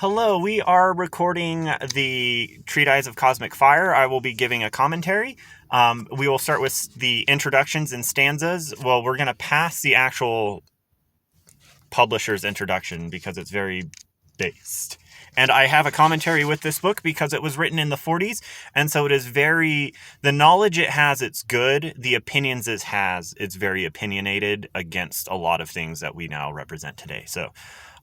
Hello, we are recording the Treatise of Cosmic Fire. I will be giving a commentary. We will start with the introductions and stanzas. Well, we're going to pass the actual publisher's introduction because it's very based. And I have a commentary with this book because it was written in the 40s, and so it is very... The knowledge it has, it's good. The opinions it has, it's very opinionated against a lot of things that we now represent today. So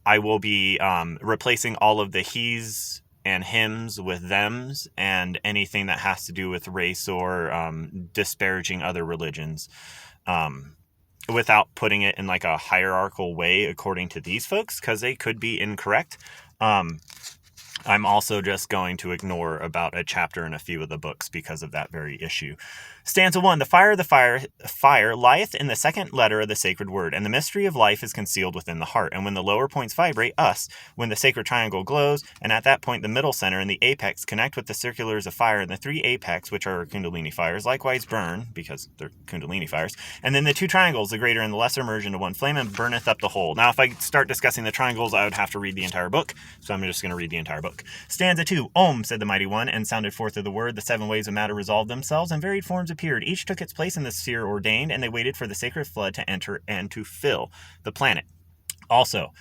I will be replacing all of the he's and hims with thems and anything that has to do with race or disparaging other religions without putting it in like a hierarchical way according to these folks, because they could be incorrect. I'm also just going to ignore about a chapter in a few of the books because of that very issue. Stanza 1. The fire lieth in the second letter of the sacred word, and the mystery of life is concealed within the heart. And when the lower points vibrate, us, when the sacred triangle glows, and at that point the middle center and the apex connect with the circulars of fire, and the three apex, which are kundalini fires, likewise burn, because they're kundalini fires. And then the two triangles, the greater and the lesser, merge into one flame and burneth up the whole. Now, if I start discussing the triangles, I would have to read the entire book, so I'm just going to read the entire book. Stanza 2. Om, said the mighty one, and sounded forth of the word. The seven ways of matter resolved themselves, and varied forms appeared. Each took its place in the sphere ordained, and they waited for the sacred flood to enter and to fill the planet. Also,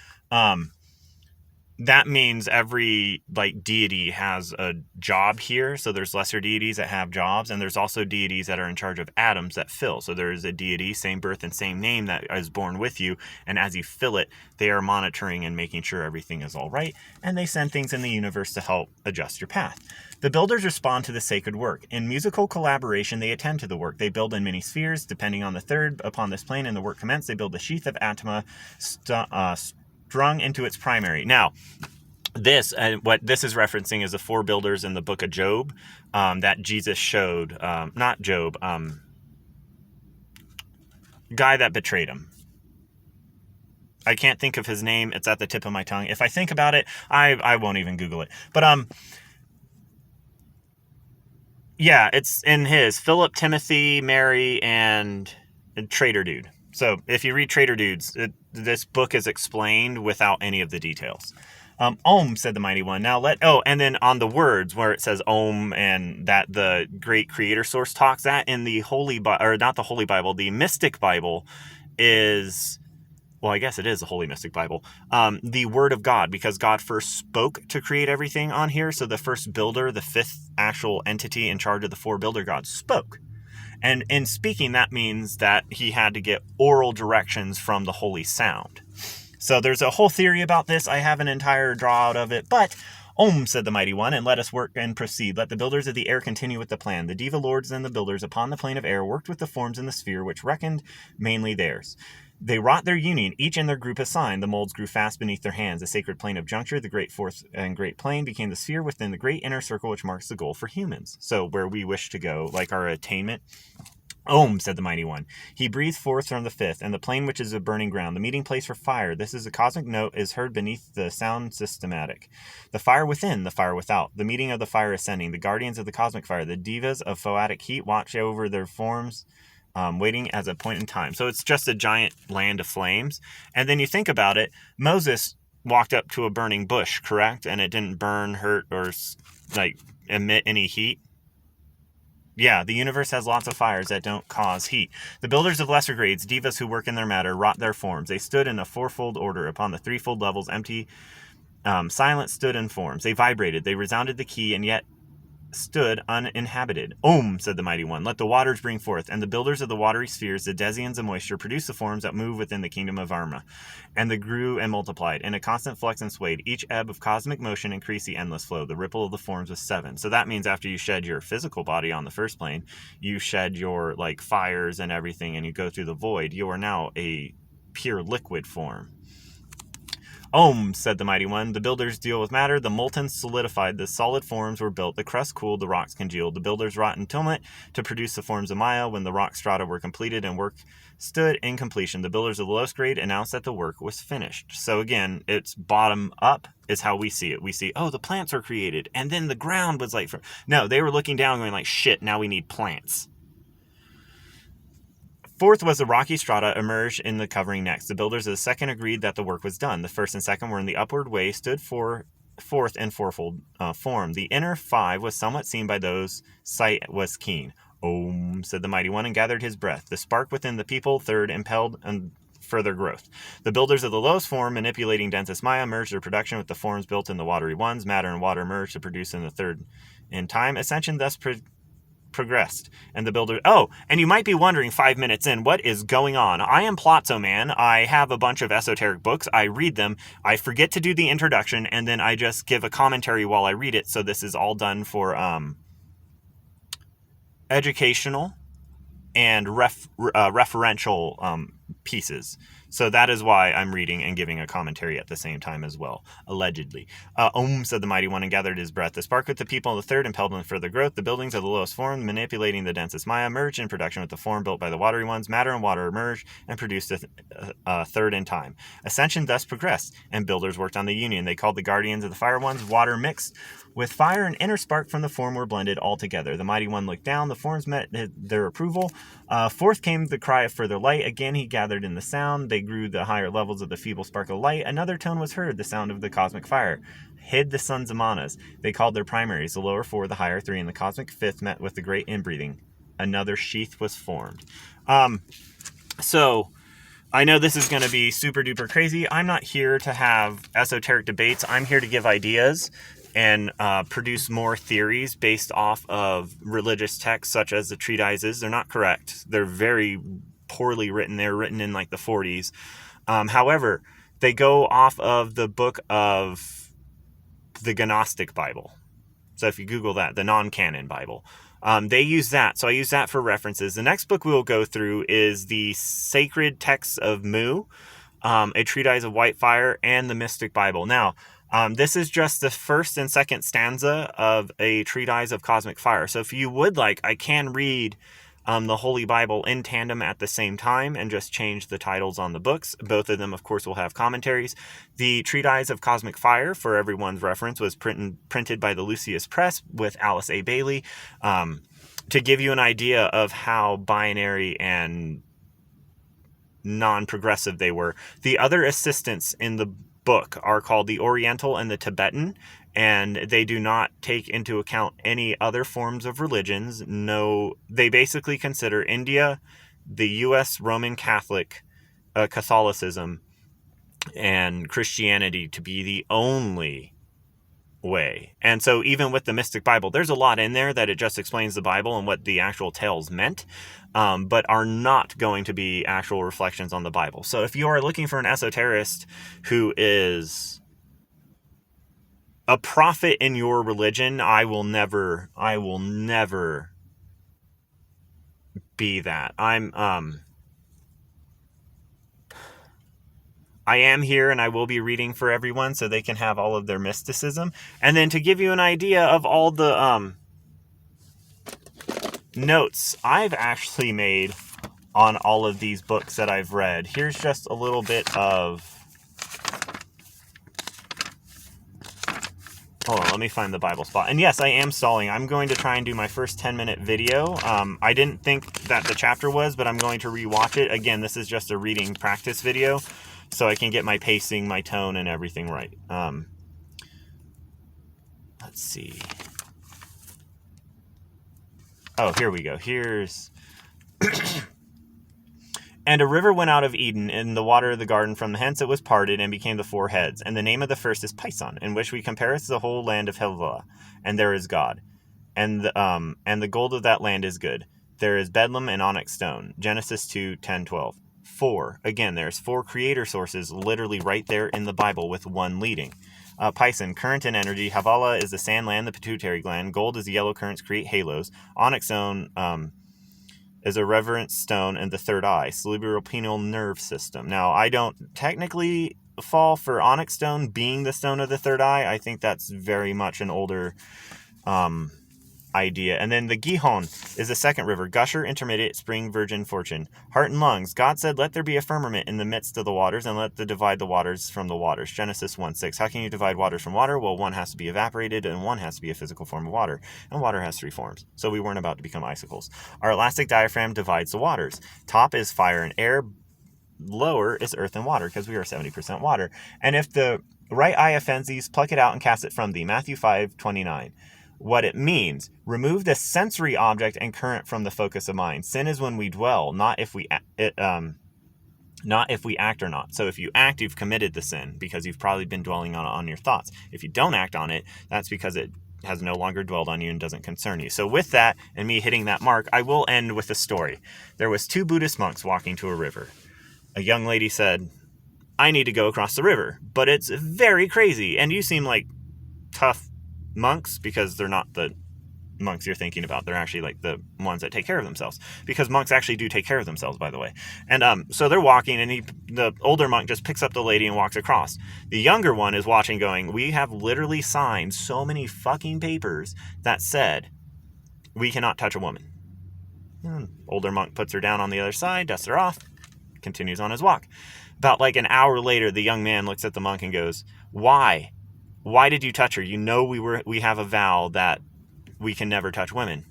that means every deity has a job here. So there's lesser deities that have jobs, and there's also deities that are in charge of atoms that fill. So there is a deity, same birth and same name, that is born with you, and as you fill it, they are monitoring and making sure everything is all right, and they send things in the universe to help adjust your path. The builders respond to the sacred work. In musical collaboration, they attend to the work. They build in many spheres, depending on the third. Upon this plane, and the work commenced, they build a sheath of atma strung into its primary. Now, what this is referencing is the four builders in the book of Job that Jesus showed. Not Job, guy that betrayed him. I can't think of his name. It's at the tip of my tongue. If I think about it, I won't even Google it. But yeah, it's in his Philip, Timothy, Mary, and Trader Dude. So if you read Trader Dudes, this book is explained without any of the details. Om, said the mighty one. Now and then on the words where it says Om, and that the great creator source talks, that in the Holy Bible, or not the Holy Bible, the Mystic Bible is... Well, I guess it is the Holy Mystic Bible, the Word of God, because God first spoke to create everything on here. So the first builder, the fifth actual entity in charge of the four builder gods, spoke. And in speaking, that means that he had to get oral directions from the holy sound. So there's a whole theory about this. I have an entire draw out of it, but... Om, said the mighty one, and let us work and proceed. Let the builders of the air continue with the plan. The Deva lords and the builders upon the plane of air worked with the forms in the sphere, which reckoned mainly theirs. They wrought their union, each in their group assigned. The molds grew fast beneath their hands. The sacred plane of juncture, the great fourth and great plane, became the sphere within the great inner circle, which marks the goal for humans. So where we wish to go, like our attainment. Om, said the mighty one. He breathed forth from the fifth, and the plane which is a burning ground, the meeting place for fire. This is a cosmic note, is heard beneath the sound systematic. The fire within, the fire without. The meeting of the fire ascending. The guardians of the cosmic fire, the devas of phoatic heat, watch over their forms, waiting as a point in time. So it's just a giant land of flames. And then you think about it, Moses walked up to a burning bush, correct? And it didn't burn, hurt, or emit any heat. Yeah, the universe has lots of fires that don't cause heat. The builders of lesser grades, devas who work in their matter, wrought their forms. They stood in a fourfold order. Upon the threefold levels, empty, silent stood in forms. They vibrated. They resounded the key, and yet stood uninhabited. Om, said the mighty one. Let the waters bring forth. And the builders of the watery spheres, the Desians of moisture, produced the forms that move within the kingdom of Arma. And they grew and multiplied. In a constant flux and swayed. Each ebb of cosmic motion increased the endless flow. The ripple of the forms was 7. So that means after you shed your physical body on the first plane, you shed your fires and everything, and you go through the void. You are now a pure liquid form. Om, said the mighty one. The builders deal with matter. The molten solidified. The solid forms were built. The crust cooled. The rocks congealed. The builders wrought in tumult to produce the forms of Maya. When the rock strata were completed and work stood in completion, the builders of the lowest grade announced that the work was finished. So again, it's bottom up is how we see it. We see, the plants were created, and then the ground was no, they were looking down going shit, now we need plants. Fourth was the rocky strata emerged in the covering next. The builders of the second agreed that the work was done. The first and second were in the upward way, stood for forth in fourfold form. The inner 5 was somewhat seen by those sight was keen. Om, said the mighty one, and gathered his breath. The spark within the people, third, impelled and further growth. The builders of the lowest form, manipulating densest Maya, merged their production with the forms built in the watery ones. Matter and water merged to produce in the third in time. Ascension thus progressed, and the builder... Oh, and you might be wondering 5 minutes in, what is going on? I am Plotzo Man. I have a bunch of esoteric books. I read them. I forget to do the introduction, and then I just give a commentary while I read it. So this is all done for educational and referential pieces. So that is why I'm reading and giving a commentary at the same time as well, allegedly. Om, said the mighty one, and gathered his breath. The spark with the people in the third impelled them further growth. The buildings of the lowest form, manipulating the densest Maya, merged in production with the form built by the watery ones. Matter and water merged and produced a third in time. Ascension thus progressed, and builders worked on the union. They called the guardians of the fire ones. Water mixed with fire, and inner spark from the form were blended all together. The mighty one looked down. The forms met their approval. Forth came the cry of further light. Again he gathered in the sound. They grew the higher levels of the feeble spark of light. Another tone was heard, the sound of the cosmic fire. Hid the sons of Manas. They called their primaries. The lower 4, the higher 3, and the cosmic 5th met with the great inbreathing. Another sheath was formed. So... I know this is going to be super duper crazy. I'm not here to have esoteric debates. I'm here to give ideas and produce more theories based off of religious texts such as the treatises. They're not correct. They're very poorly written. They're written in like the 40s. However, they go off of the book of the Gnostic Bible. So if you Google that, the non-canon Bible. They use that. So I use that for references. The next book we will go through is the Sacred Texts of Mu, a treatise of white fire, and the Mystic Bible. Now, this is just the first and second stanza of a treatise of cosmic fire. So if you would like, I can read the Holy Bible in tandem at the same time and just change the titles on the books. Both of them, of course, will have commentaries. The Treatise of Cosmic Fire, for everyone's reference, was printed by the Lucius Press with Alice A. Bailey, to give you an idea of how binary and non-progressive they were. The other assistants in the book are called the Oriental and the Tibetan, and they do not take into account any other forms of religions. No, they basically consider India, the U.S. Roman Catholic, Catholicism, and Christianity to be the only way. And so even with the Mystic Bible, there's a lot in there that it just explains the Bible and what the actual tales meant, but are not going to be actual reflections on the Bible. So if you are looking for an esoterist who is a prophet in your religion, I will never be that. I am here and I will be reading for everyone so they can have all of their mysticism. And then to give you an idea of all the notes I've actually made on all of these books that I've read, here's just a little bit of... Hold on, let me find the Bible spot. And yes, I am stalling. I'm going to try and do my first 10-minute video. I didn't think that the chapter was, but I'm going to rewatch it. Again, this is just a reading practice video, so I can get my pacing, my tone, and everything right. Let's see. Oh, here we go. Here's... And a river went out of Eden in the water of the garden. From hence it was parted and became the 4 heads. And the name of the first is Pison, in which we compare the whole land of Helva. And there is God. And the gold of that land is good. There is Bedlam and onyx stone. Genesis 2:10-12. 4. Again, there's 4 creator sources literally right there in the Bible with one leading. Pison, current and energy. Havala is the sand land, the pituitary gland. Gold is the yellow currents create halos. Onyx stone... is a reverent stone and the third eye, cerebropenal nerve system. Now, I don't technically fall for onyx stone being the stone of the third eye. I think that's very much an older idea. And then the Gihon is the second river, gusher, intermediate, spring, virgin, fortune. Heart and lungs. God said, let there be a firmament in the midst of the waters, and let the divide the waters from the waters. Genesis 1:6. How can you divide waters from water? Well, one has to be evaporated, and one has to be a physical form of water. And water has 3 forms. So we weren't about to become icicles. Our elastic diaphragm divides the waters. Top is fire and air. Lower is earth and water, because we are 70% water. And if the Right eye offends thee, pluck it out and cast it from thee. Matthew 5:29. What it means: remove the sensory object and current from the focus of mind. Sin is when we dwell, not if we act or not. So if you act, you've committed the sin because you've probably been dwelling on your thoughts. If you don't act on it, that's because it has no longer dwelled on you and doesn't concern you. So with that and me hitting that mark, I will end with a story. There was 2 Buddhist monks walking to a river. A young lady said, I need to go across the river, but it's very crazy. And you seem like tough monks, because they're not the monks you're thinking about. They're actually like the ones that take care of themselves, because monks actually do take care of themselves, by the way. And so they're walking, and the older monk just picks up the lady and walks across. The younger one is watching going, we have literally signed so many fucking papers that said we cannot touch a woman. Older monk puts her down on the other side, dusts her off, continues on his walk. About like an hour later, the young man looks at the monk and goes, why did you touch her? You know we have a vow that we can never touch women.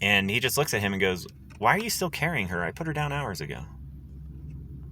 And he just looks at him and goes, why are you still carrying her? I put her down hours ago.